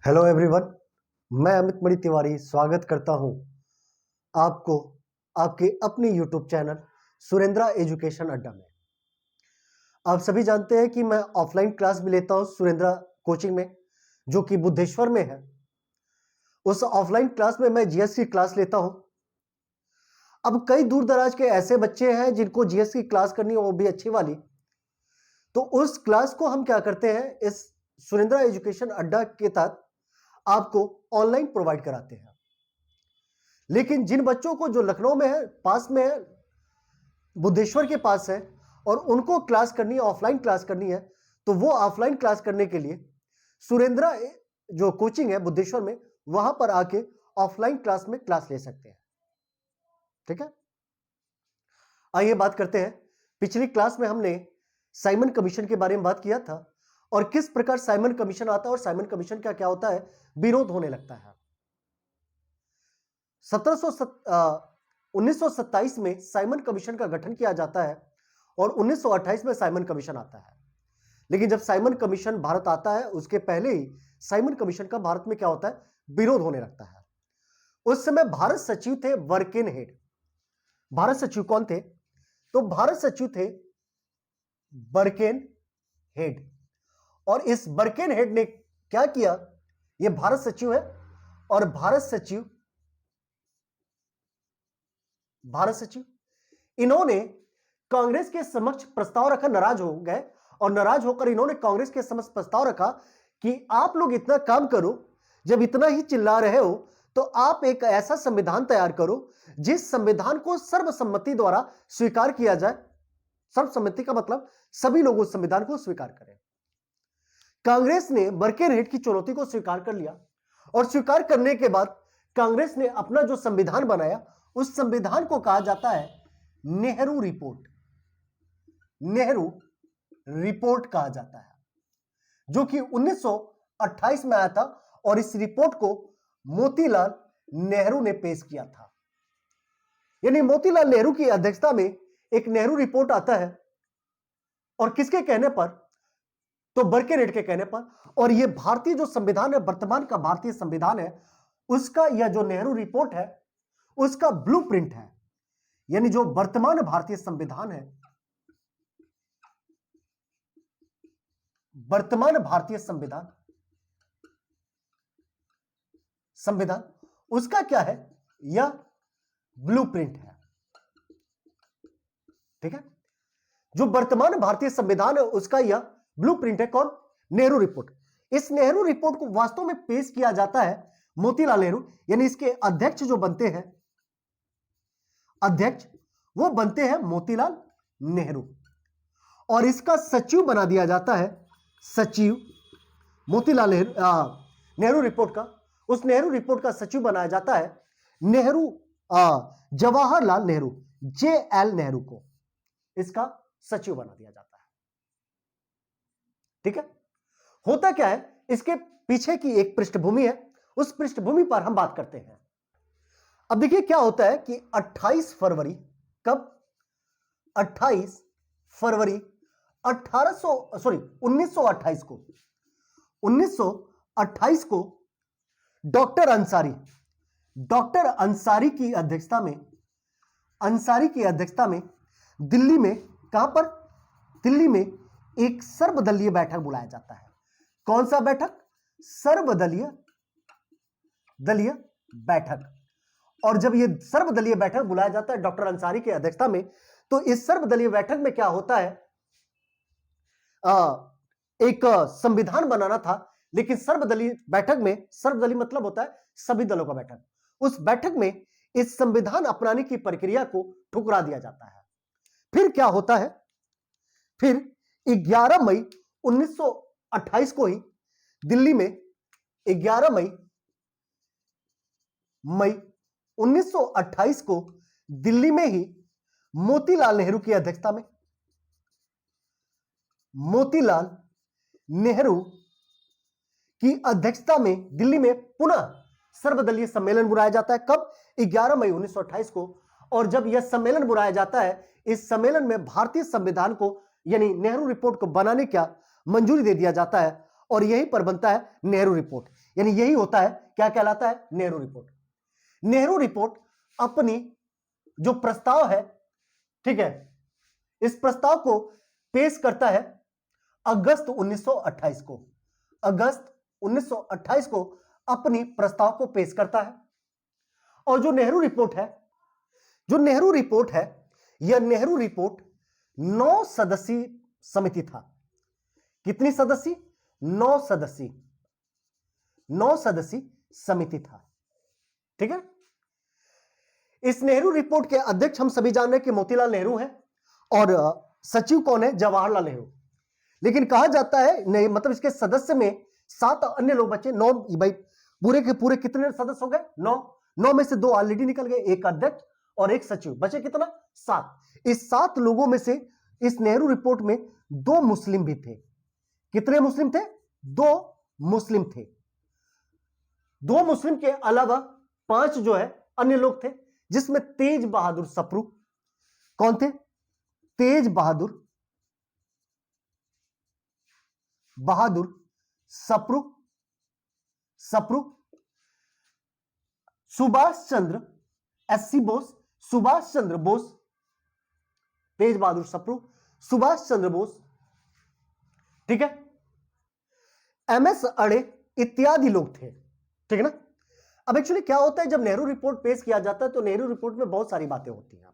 Hello everyone, मैं अमित मणि तिवारी स्वागत करता हूं आपको आपके अपने यूट्यूब चैनल सुरेंद्रा एजुकेशन अड्डा में। आप सभी जानते हैं कि मैं ऑफलाइन क्लास भी लेता हूं सुरेंद्रा कोचिंग में, जो कि बुद्धेश्वर में है। उस ऑफलाइन क्लास में मैं जीएस की क्लास लेता हूं। अब कई दूर दराज के ऐसे बच्चे हैं जिनको जीएस की क्लास करनी हो, वो भी अच्छी वाली। तो उस क्लास को हम क्या करते हैं, इस सुरेंद्रा एजुकेशन अड्डा के तहत आपको ऑनलाइन प्रोवाइड कराते हैं। लेकिन जिन बच्चों को जो लखनऊ में है, पास में है, बुद्धेश्वर के पास है, और उनको क्लास करनी है, ऑफलाइन क्लास करनी है, तो वो ऑफलाइन क्लास करने के लिए सुरेंद्रा जो कोचिंग है बुद्धेश्वर में, वहां पर आके ऑफलाइन क्लास में क्लास ले सकते हैं। ठीक है, आइए बात करते हैं। पिछली क्लास में हमने साइमन कमीशन के बारे में बात किया था और किस प्रकार साइमन कमीशन आता है और साइमन कमीशन का क्या होता है, विरोध होने लगता है। 1927 में साइमन कमीशन का गठन किया जाता है और 1928 में साइमन कमीशन आता है। लेकिन जब साइमन कमीशन भारत आता है, उसके पहले ही साइमन कमीशन का भारत में क्या होता है, विरोध होने लगता है। उस समय भारत सचिव थे बर्केन हेड। भारत सचिव कौन थे? तो भारत सचिव थे बर्केन हेड। और इस बर्केन हेड ने क्या किया, यह भारत सचिव है और भारत सचिव इन्होंने कांग्रेस के समक्ष प्रस्ताव रखा, नाराज हो गए और नाराज होकर इन्होंने कांग्रेस के समक्ष प्रस्ताव रखा कि आप लोग इतना काम करो, जब इतना ही चिल्ला रहे हो तो आप एक ऐसा संविधान तैयार करो जिस संविधान को सर्वसम्मति द्वारा स्वीकार किया जाए। सर्वसम्मति का मतलब सभी लोग उस संविधान को स्वीकार करें। कांग्रेस ने बर्केन हेड की चुनौती को स्वीकार कर लिया और स्वीकार करने के बाद कांग्रेस ने अपना जो संविधान बनाया, उस संविधान को कहा जाता है नेहरू रिपोर्ट। नेहरू रिपोर्ट कहा जाता है, जो कि 1928 में आया था और इस रिपोर्ट को मोतीलाल नेहरू ने पेश किया था। यानी मोतीलाल नेहरू की अध्यक्षता में एक नेहरू रिपोर्ट आता है, और किसके कहने पर? तो बर्केन हेड के कहने पर। और यह भारतीय जो संविधान है, वर्तमान का भारतीय संविधान है, उसका यह जो नेहरू रिपोर्ट है उसका ब्लूप्रिंट है। यानी जो वर्तमान भारतीय संविधान है, वर्तमान भारतीय संविधान उसका क्या है, यह ब्लूप्रिंट है। ठीक है, जो वर्तमान भारतीय संविधान है उसका यह ब्लूप्रिंट है। कौन? नेहरू रिपोर्ट। इस नेहरू रिपोर्ट को वास्तव में पेश किया जाता है मोतीलाल नेहरू, यानी इसके अध्यक्ष जो बनते हैं, अध्यक्ष वो बनते हैं मोतीलाल नेहरू, और इसका सचिव बना दिया जाता है सचिव मोतीलाल नेहरू रिपोर्ट का। उस नेहरू रिपोर्ट का सचिव बनाया जाता है नेहरू जवाहरलाल नेहरू, JL नेहरू को इसका सचिव बना दिया जाता है। ठीक है, होता क्या है, इसके पीछे की एक पृष्ठभूमि है, उस पृष्ठभूमि पर हम बात करते हैं। अब देखिए क्या होता है कि 28 फरवरी, कब? 28 फरवरी 1928 को डॉक्टर अंसारी की अध्यक्षता में दिल्ली में, कहां पर? दिल्ली में एक सर्वदलीय बैठक बुलाया जाता है। कौन सा बैठक? सर्वदलीय बैठक। और जब यह सर्वदलीय बैठक बुलाया जाता है डॉक्टर अंसारी की अध्यक्षता में, तो इस सर्वदलीय बैठक में क्या होता है, एक संविधान बनाना था। लेकिन सर्वदलीय बैठक में, सर्वदलीय मतलब होता है सभी दलों का बैठक, उस बैठक में इस संविधान अपनाने की प्रक्रिया को ठुकरा दिया जाता है। फिर क्या होता है, फिर 11 मई 1928 को ही दिल्ली में, 11 मई 1928 को दिल्ली में ही मोतीलाल नेहरू की अध्यक्षता में, मोतीलाल नेहरू की अध्यक्षता में दिल्ली में पुनः सर्वदलीय सम्मेलन बुलाया जाता है। कब? 11 मई 1928 को। और जब यह सम्मेलन बुलाया जाता है, इस सम्मेलन में भारतीय संविधान को, यानी नेहरू रिपोर्ट को बनाने का मंजूरी दे दिया जाता है, और यहीं पर बनता है नेहरू रिपोर्ट। यानी यही होता है, क्या कहलाता है, नेहरू रिपोर्ट। नेहरू रिपोर्ट अपनी जो प्रस्ताव है, ठीक है, इस प्रस्ताव को पेश करता है अगस्त 1928 को। अगस्त 1928 को अपनी प्रस्ताव को पेश करता है। और जो नेहरू रिपोर्ट है, यह नेहरू रिपोर्ट 9 सदस्यीय समिति था। कितनी सदस्य? 9 सदस्यीय, 9 सदस्यीय समिति था। ठीक है। इस नेहरू रिपोर्ट के अध्यक्ष हम सभी जान रहे हैं कि मोतीलाल नेहरू हैं, और सचिव कौन है? जवाहरलाल नेहरू। लेकिन कहा जाता है नहीं, मतलब इसके सदस्य में 7 अन्य लोग बचे। 9 भाई, पूरे के पूरे कितने सदस्य हो गए? 9 में से 2 ऑलरेडी निकल गए, एक अध्यक्ष और एक सचिव, बचे कितना? 7। इस 7 लोगों में से इस नेहरू रिपोर्ट में 2 मुस्लिम भी थे। कितने मुस्लिम थे? 2 मुस्लिम थे। 2 मुस्लिम के अलावा 5 जो है अन्य लोग थे, जिसमें तेज बहादुर सप्रू। कौन थे? तेज बहादुर सप्रू, सुभाष चंद्र एससी बोस, सुभाष चंद्र बोस, तेज बहादुर सप्रू, सुभाष चंद्र बोस, ठीक है, एमएस अड़े इत्यादि लोग थे। ठीक है ना। अब एक्चुअली क्या होता है, जब नेहरू रिपोर्ट पेश किया जाता है तो नेहरू रिपोर्ट में बहुत सारी बातें होती हैं।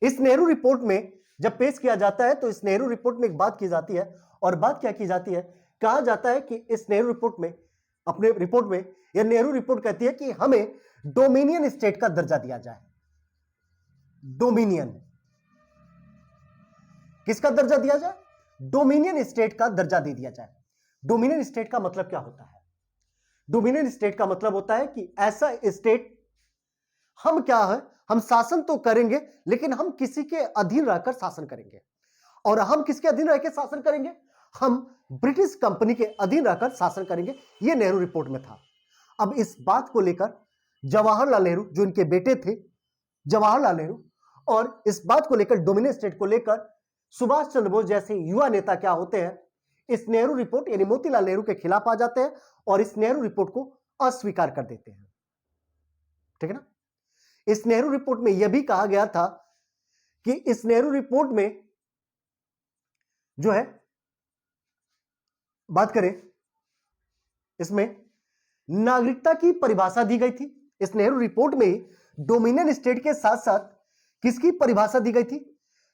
इस नेहरू रिपोर्ट में जब पेश किया जाता है तो इस नेहरू रिपोर्ट में एक बात की जाती है, और बात क्या की जाती है, कहा जाता है कि इस नेहरू रिपोर्ट में, अपने रिपोर्ट में यह नेहरू रिपोर्ट कहती है कि हमें डोमिनियन स्टेट का दर्जा दिया जाए। डोमिनियन, किसका दर्जा दिया जाए? डोमिनियन स्टेट का दर्जा दे दिया जाए। डोमिनियन स्टेट का मतलब क्या होता है? डोमिनियन स्टेट का मतलब होता है कि ऐसा स्टेट, हम क्या है, हम शासन तो करेंगे लेकिन हम किसी के अधीन रहकर शासन करेंगे। और हम किसके अधीन रहकर शासन करेंगे? हम ब्रिटिश कंपनी के अधीन रहकर शासन करेंगे। यह नेहरू रिपोर्ट में था। अब इस बात को लेकर जवाहरलाल नेहरू, जो इनके बेटे थे जवाहरलाल नेहरू, और इस बात को लेकर, डोमिनियन स्टेट को लेकर सुभाष चंद्र बोस जैसे युवा नेता क्या होते हैं, इस नेहरू रिपोर्ट यानी मोतीलाल नेहरू के खिलाफ आ जाते हैं और इस नेहरू रिपोर्ट को अस्वीकार कर देते हैं। ठीक है ना। इस नेहरू रिपोर्ट में यह भी कहा गया था कि इस नेहरू रिपोर्ट में जो है, बात करें, इसमें नागरिकता की परिभाषा दी गई थी। इस नेहरू रिपोर्ट में डोमिनियन स्टेट के साथ साथ किसकी परिभाषा दी गई थी?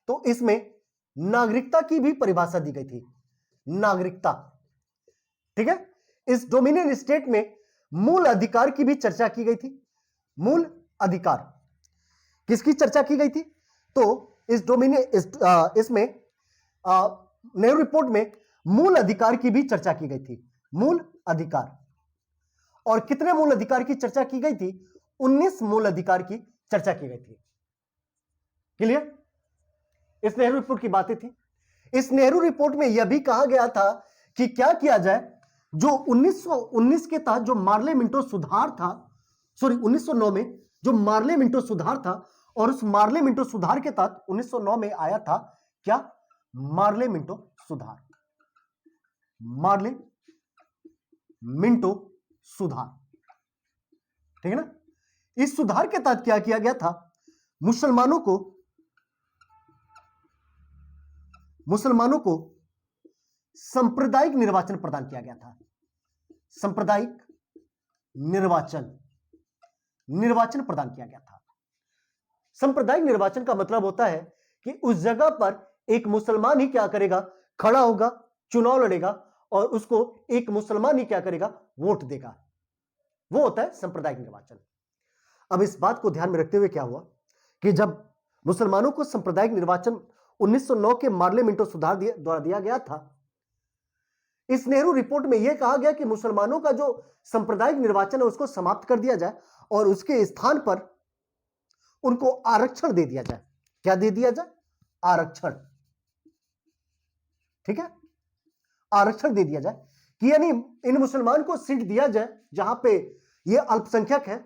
तो इसमें नागरिकता की भी परिभाषा दी गई थी। नागरिकता, ठीक है। इस डोमिनियन स्टेट में मूल अधिकार की भी चर्चा की गई थी। मूल अधिकार किसकी चर्चा की गई थी? तो इस डोमिनियन इसमें नेहरू रिपोर्ट में मूल अधिकार की भी चर्चा की गई थी। मूल अधिकार, और कितने मूल अधिकार की चर्चा की गई थी? 19 मूल अधिकार की चर्चा की गई थी। क्लियर? इस नेहरू रिपोर्ट की बातें थी। इस नेहरू रिपोर्ट में यह भी कहा गया था कि क्या किया जाए, जो 1919 के तहत जो मार्ले मिंटो सुधार था, 1909 में जो मार्ले मिंटो सुधार था, और उस मार्ले मिंटो सुधार के तहत 1909 में आया था क्या? मार्ले मिंटो सुधार। मार्ले मिंटो सुधार, ठीक है ना। इस सुधार के तहत क्या किया गया था? मुसलमानों को सांप्रदायिक निर्वाचन प्रदान किया गया था। सांप्रदायिक निर्वाचन प्रदान किया गया था। सांप्रदायिक निर्वाचन का मतलब होता है कि उस जगह पर एक मुसलमान ही क्या करेगा? खड़ा होगा, चुनाव लड़ेगा, और उसको एक मुसलमान ही क्या करेगा? वोट देगा। वो होता है सांप्रदायिक निर्वाचन। अब इस बात को ध्यान में रखते हुए क्या हुआ कि जब मुसलमानों को सांप्रदायिक निर्वाचन 1909 के मार्ले मिंटो सुधार द्वारा दिया गया था, इस नेहरू रिपोर्ट में यह कहा गया कि मुसलमानों का जो सांप्रदायिक निर्वाचन है उसको समाप्त कर दिया जाए और उसके स्थान पर उनको आरक्षण दे दिया जाए। क्या दे दिया जाए? आरक्षण, ठीक है, आरक्षण दे दिया जाए कि यानी इन मुसलमान को सीट दिया जाए जहां पे ये अल्पसंख्यक है,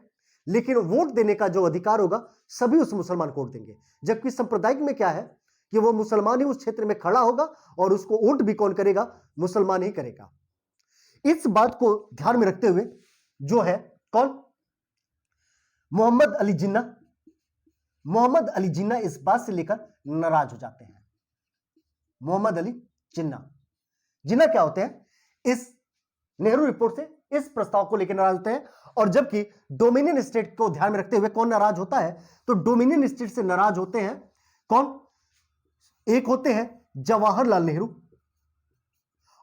लेकिन वोट देने का जो अधिकार होगा सभी उस मुसलमान को वोट देंगे। जबकि सांप्रदायिक में क्या है कि वो मुसलमान ही उस क्षेत्र में खड़ा होगा और उसको वोट भी कौन करेगा? मुसलमान ही करेगा। इस बात को ध्यान में रखते हुए जो है कौन, मोहम्मद अली जिन्ना। मोहम्मद अली जिन्ना इस बात से लेकर नाराज हो जाते हैं। मोहम्मद अली जिन्ना, जिन्ना क्या होते हैं, इस नेहरू रिपोर्ट से, इस प्रस्ताव को लेकर नाराज होते हैं। और जबकि डोमिनियन स्टेट को ध्यान में रखते हुए कौन नाराज होता है, तो डोमिनियन स्टेट से नाराज होते हैं कौन, एक होते हैं जवाहरलाल नेहरू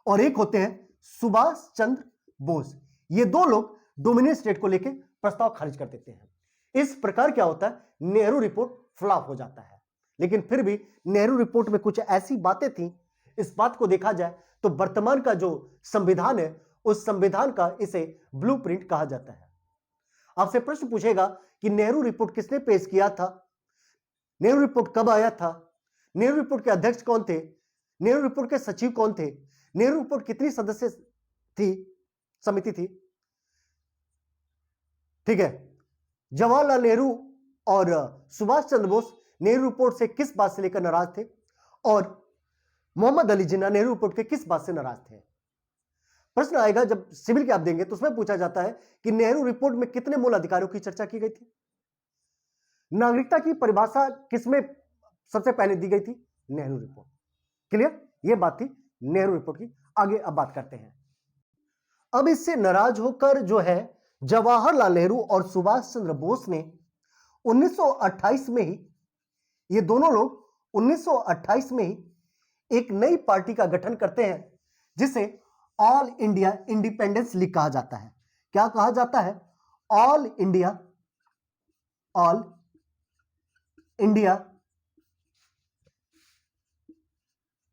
और एक होते हैं सुभाष चंद्र बोस। ये दो लोग डोमिनियन स्टेट को लेकर प्रस्ताव खारिज कर देते हैं। इस प्रकार क्या होता है, नेहरू रिपोर्ट फ्लॉप हो जाता है। लेकिन फिर भी नेहरू रिपोर्ट में कुछ ऐसी बातें थी, इस बात को देखा जाए तो वर्तमान का जो संविधान है, उस संविधान का इसे ब्लूप्रिंट कहा जाता है। आपसे प्रश्न पूछेगा कि नेहरू रिपोर्ट किसने पेश किया था, नेहरू रिपोर्ट कब आया था, नेहरू रिपोर्ट के अध्यक्ष कौन थे, नेहरू रिपोर्ट के सचिव कौन थे, नेहरू रिपोर्ट कितनी सदस्य थी, समिति थी। ठीक है, जवाहरलाल नेहरू और सुभाष चंद्र बोस नेहरू रिपोर्ट से किस बात से लेकर नाराज थे, और मोहम्मद अली जिन्ना नेहरू रिपोर्ट के किस बात से नाराज थे। प्रश्न आएगा जब सिविल के आप देंगे तो उसमें पूछा जाता है कि नेहरू रिपोर्ट में कितने मूल अधिकारों की चर्चा की गई थी, नागरिकता की परिभाषा किसमें सबसे पहले दी गई थी, नेहरू रिपोर्ट। क्लियर, यह बात थी नेहरू रिपोर्ट की। आगे अब बात करते हैं। अब इससे नाराज होकर जो है जवाहरलाल नेहरू और सुभाष चंद्र बोस ने 1928 में ही, ये दोनों लोग 1928 में ही एक नई पार्टी का गठन करते हैं जिसे ऑल इंडिया इंडिपेंडेंस लीग कहा जाता है। क्या कहा जाता है, all India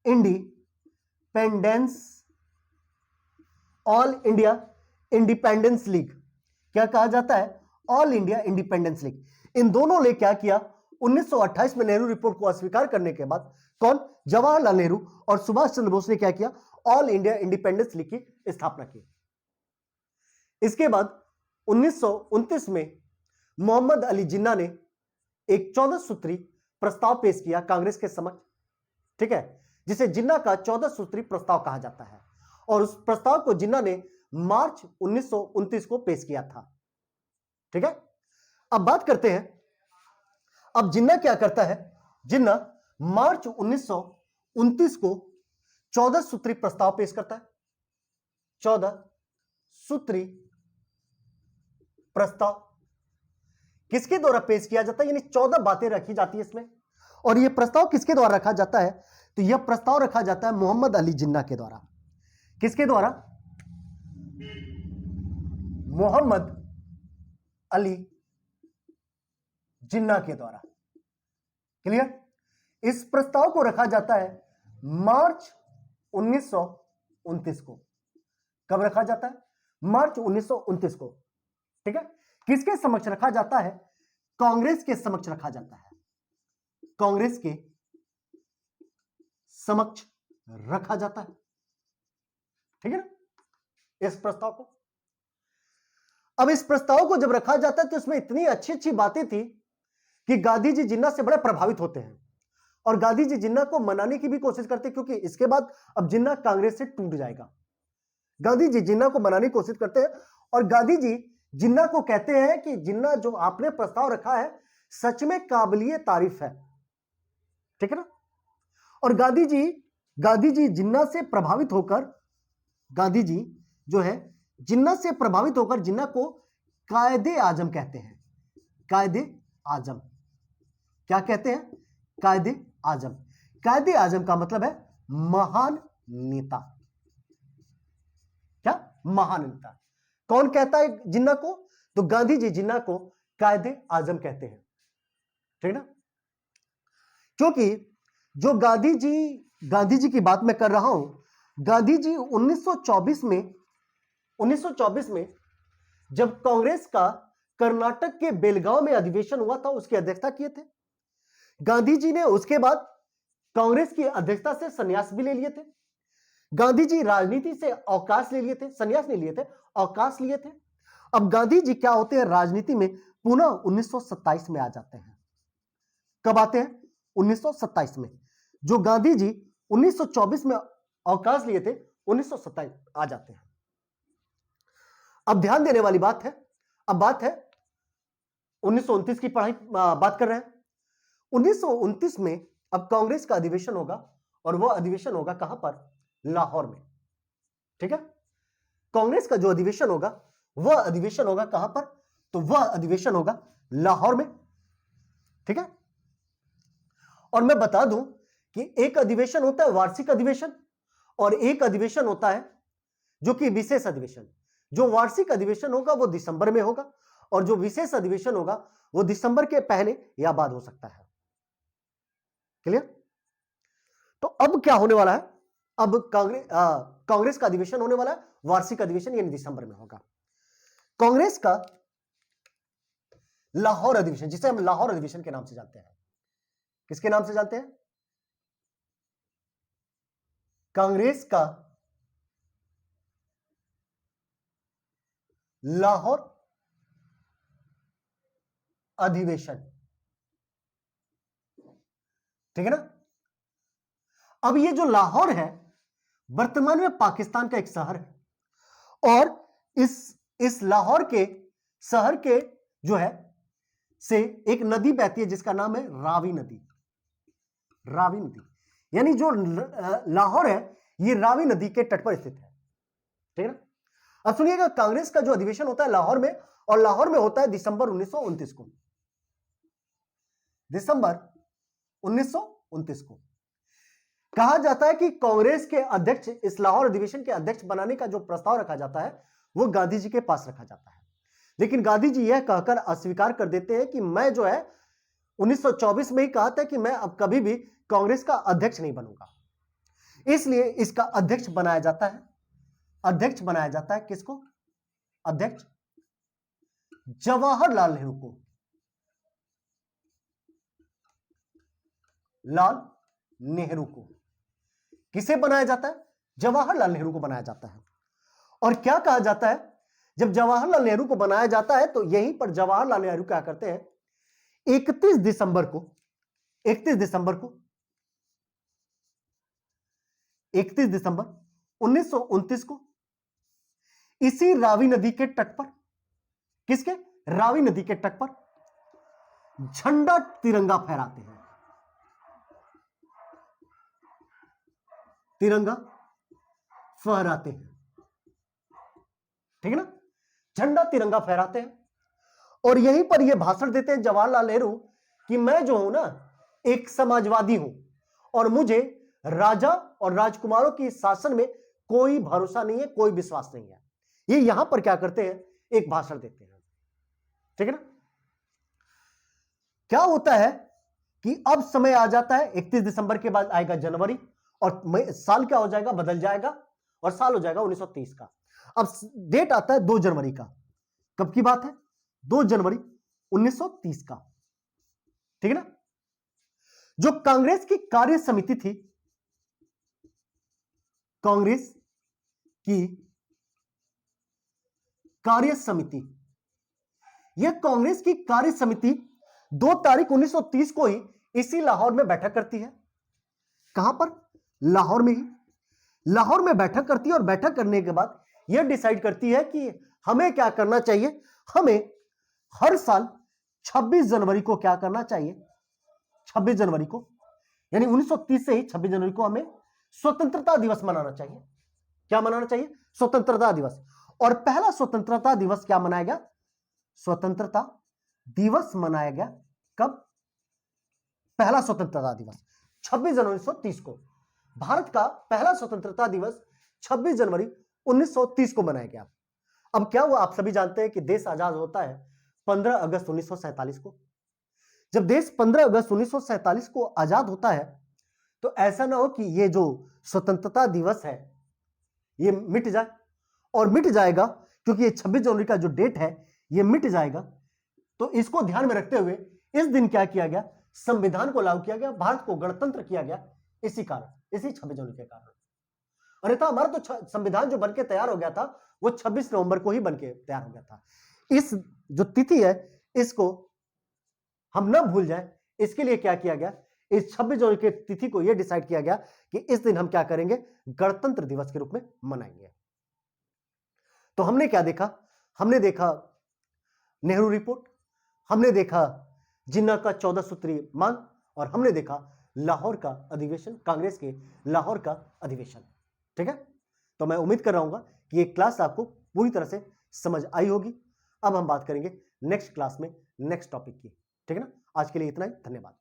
independence, all India independence league. क्या कहा जाता है, ऑल इंडिया इंडिपेंडेंस लीग। इन दोनों ने क्या किया, 1928 में नेहरू रिपोर्ट को अस्वीकार करने के बाद कौन, जवाहरलाल नेहरू और सुभाष चंद्र बोस ने क्या किया, ऑल इंडिया इंडिपेंडेंस लीग की स्थापना की। इसके बाद 1929 में मोहम्मद अली जिन्ना ने एक 14 सूत्री प्रस्ताव पेश किया कांग्रेस के समक्ष। ठीक है, जिसे जिन्ना का 14 सूत्री प्रस्ताव कहा जाता है, और उस प्रस्ताव को जिन्ना ने मार्च 1929 को पेश किया था। ठीक है, अब बात करते हैं, अब जिन्ना क्या करता है, जिन्ना मार्च 1929 को 14 सूत्री प्रस्ताव पेश करता है। 14 सूत्री प्रस्ताव किसके द्वारा पेश किया जाता है, यानी 14 बातें रखी जाती है इसमें। और यह प्रस्ताव किसके द्वारा रखा जाता है, तो यह प्रस्ताव रखा जाता है मोहम्मद अली जिन्ना के द्वारा। किसके द्वारा, मोहम्मद अली जिन्ना के द्वारा। क्लियर, इस प्रस्ताव को रखा जाता है मार्च 1929 को। कब रखा जाता है, मार्च 1929 को। ठीक है, किसके समक्ष रखा जाता है, कांग्रेस के समक्ष रखा जाता है, कांग्रेस के समक्ष रखा जाता है। ठीक है ना, इस प्रस्ताव को। अब इस प्रस्ताव को जब रखा जाता है तो इसमें इतनी अच्छी अच्छी बातें थी कि गांधी जी जिन्ना से बड़े प्रभावित होते हैं, और गांधी जी जिन्ना को मनाने की भी कोशिश करते हैं, क्योंकि इसके बाद अब जिन्ना कांग्रेस से टूट जाएगा। गांधी जी जिन्ना को मनाने की कोशिश करते हैं, और गांधी जी जिन्ना को कहते हैं कि जिन्ना, जो आपने प्रस्ताव रखा है सच में काबिलिए तारीफ है। ठीक है ना, और गांधी जी जिन्ना से प्रभावित होकर, गांधी जी जो है जिन्ना से प्रभावित होकर जिन्ना को कायदे आजम कहते हैं। कायदे आजम, क्या कहते हैं, कायदे आजम। कायदे आजम का मतलब है महान नेता। क्या, महान नेता। कौन कहता है जिन्ना को, तो गांधी जी जिन्ना को कायदे आजम कहते हैं। ठीक ना, क्योंकि जो गांधी जी की बात मैं कर रहा हूं, गांधी जी 1924 में जब कांग्रेस का कर्नाटक के बेलगांव में अधिवेशन हुआ था, उसकी अध्यक्षता किए थे। गांधी जी ने उसके बाद कांग्रेस की अध्यक्षता से संन्यास भी ले लिए थे। गांधी जी राजनीति से अवकाश ले लिए थे, संन्यास नहीं लिए थे, अवकाश लिए थे। अब गांधी जी क्या होते हैं, राजनीति में पुनः 1927 में आ जाते हैं। कब आते हैं, 1927 में। जो गांधी जी 1924 में अवकाश लिए थे, 1927 आ जाते हैं। अब ध्यान देने वाली बात है, अब बात है 1929 की पढ़ाई बात कर रहे हैं। 1929 में अब कांग्रेस का अधिवेशन होगा और वह अधिवेशन होगा कहां पर? लाहौर में। ठीक है, कांग्रेस का जो अधिवेशन होगा वह अधिवेशन होगा कहां पर? तो वह अधिवेशन होगा लाहौर में। ठीक है, और मैं बता दूं कि एक अधिवेशन होता है वार्षिक अधिवेशन और एक अधिवेशन होता है जो कि विशेष अधिवेशन। जो वार्षिक अधिवेशन होगा वो दिसंबर में होगा और जो विशेष अधिवेशन होगा वो दिसंबर के पहले या बाद हो सकता है। क्लियर? तो अब क्या होने वाला है? अब कांग्रेस का अधिवेशन होने वाला है, वार्षिक अधिवेशन यानी दिसंबर में होगा। कांग्रेस का लाहौर अधिवेशन, जिसे हम लाहौर अधिवेशन के नाम से जानते हैं, किसके नाम से जानते हैं? कांग्रेस का लाहौर अधिवेशन। ठीक है ना? अब ये जो लाहौर है वर्तमान में पाकिस्तान का एक शहर है और इस लाहौर के शहर के जो है से एक नदी बहती है जिसका नाम है रावी नदी। रावी नदी यानी जो लाहौर है ये रावी नदी के तट पर स्थित है। ठीक है ना? अब सुनिएगा, कांग्रेस का जो अधिवेशन होता है लाहौर में, और लाहौर में होता है दिसंबर 1929 को। दिसंबर 1929 को कहा जाता है कि कांग्रेस के अध्यक्ष, इस लाहौर अधिवेशन के अध्यक्ष बनाने का जो प्रस्ताव रखा जाता है वो गांधी जी के पास रखा जाता है, लेकिन गांधी जी यह कहकर अस्वीकार कर देते हैं कि मैं जो है 1924 में ही कहा था कि मैं अब कभी भी कांग्रेस का अध्यक्ष नहीं बनूंगा। इसलिए इसका अध्यक्ष बनाया जाता है। अध्यक्ष बनाया जाता है किसको? अध्यक्ष जवाहरलाल नेहरू को। लाल नेहरू को किसे बनाया जाता है? जवाहरलाल नेहरू को बनाया जाता है। और क्या कहा जाता है, जब जवाहरलाल नेहरू को बनाया जाता है तो यहीं पर जवाहरलाल नेहरू क्या करते हैं, 31 दिसंबर को 31 दिसंबर 1929 को इसी रावी नदी के तट पर, किसके? रावी नदी के तट पर झंडा तिरंगा फहराते हैं। तिरंगा फहराते हैं। ठीक है ना? झंडा तिरंगा फहराते हैं और यहीं पर यह भाषण देते हैं जवाहरलाल नेहरू कि मैं जो हूं ना एक समाजवादी हूं और मुझे राजा और राजकुमारों की शासन में कोई भरोसा नहीं है, कोई विश्वास नहीं है। ये यहां पर क्या करते हैं, एक भाषण देते हैं। ठीक है ना? क्या होता है कि अब समय आ जाता है, 31 दिसंबर के बाद आएगा जनवरी और साल क्या हो जाएगा, बदल जाएगा और साल हो जाएगा 1930 का। अब डेट आता है 2 जनवरी का। कब की बात है? 2 जनवरी 1930 का। ठीक है ना? जो कांग्रेस की कार्य समिति थी, कांग्रेस की कार्य समिति, यह कांग्रेस की कार्य समिति 2 तारीख 1930 को ही इसी लाहौर में बैठक करती है। कहां पर? लाहौर में ही। लाहौर में बैठक करती है और बैठक करने के बाद यह डिसाइड करती है कि हमें क्या करना चाहिए। हमें हर साल 26 जनवरी को क्या करना चाहिए, 26 जनवरी को यानी 1930 से ही 26 जनवरी को हमें स्वतंत्रता दिवस मनाना चाहिए। क्या मनाना चाहिए? स्वतंत्रता दिवस। और पहला स्वतंत्रता दिवस क्या मनाया गया? स्वतंत्रता दिवस मनाया गया। कब? पहला स्वतंत्रता दिवस 26 जनवरी 1930 को। भारत का पहला स्वतंत्रता दिवस 26 जनवरी 1930 को मनाया गया। अब क्या हुआ, आप सभी जानते हैं कि देश आजाद होता है 15 अगस्त 1947 को। जब देश 15 अगस्त 1947 को आजाद होता है तो ऐसा ना हो कि ये जो स्वतंत्रता दिवस है ये मिट जाए, और मिट जाएगा क्योंकि ये 26 जनवरी का जो डेट है ये मिट जाएगा। तो इसको ध्यान में रखते हुए इस दिन क्या किया गया, संविधान को लागू किया गया, भारत को गणतंत्र किया गया इसी कारण, इसी 26 जनवरी के कारण। अन्यथा हमारा तो संविधान जो बनके तैयार हो गया था वो 26 नवंबर को ही बनके तैयार हो गया था। इस जो तिथि है इसको हम ना भूल जाए, इसके लिए क्या किया गया, इस 26 जनवरी की तिथि को यह डिसाइड किया गया कि इस दिन हम क्या करेंगे, गणतंत्र दिवस के रूप में मनाएंगे। तो हमने क्या देखा, हमने देखा नेहरू रिपोर्ट, हमने देखा जिन्ना का 14 सूत्रीय मांग, और हमने देखा लाहौर का अधिवेशन, कांग्रेस के लाहौर का अधिवेशन। ठीक है, तो मैं उम्मीद कर रहा हूं कि ये क्लास आपको पूरी तरह से समझ आई होगी। अब हम बात करेंगे नेक्स्ट क्लास में नेक्स्ट टॉपिक की। ठीक है ना, आज के लिए इतना ही, धन्यवाद।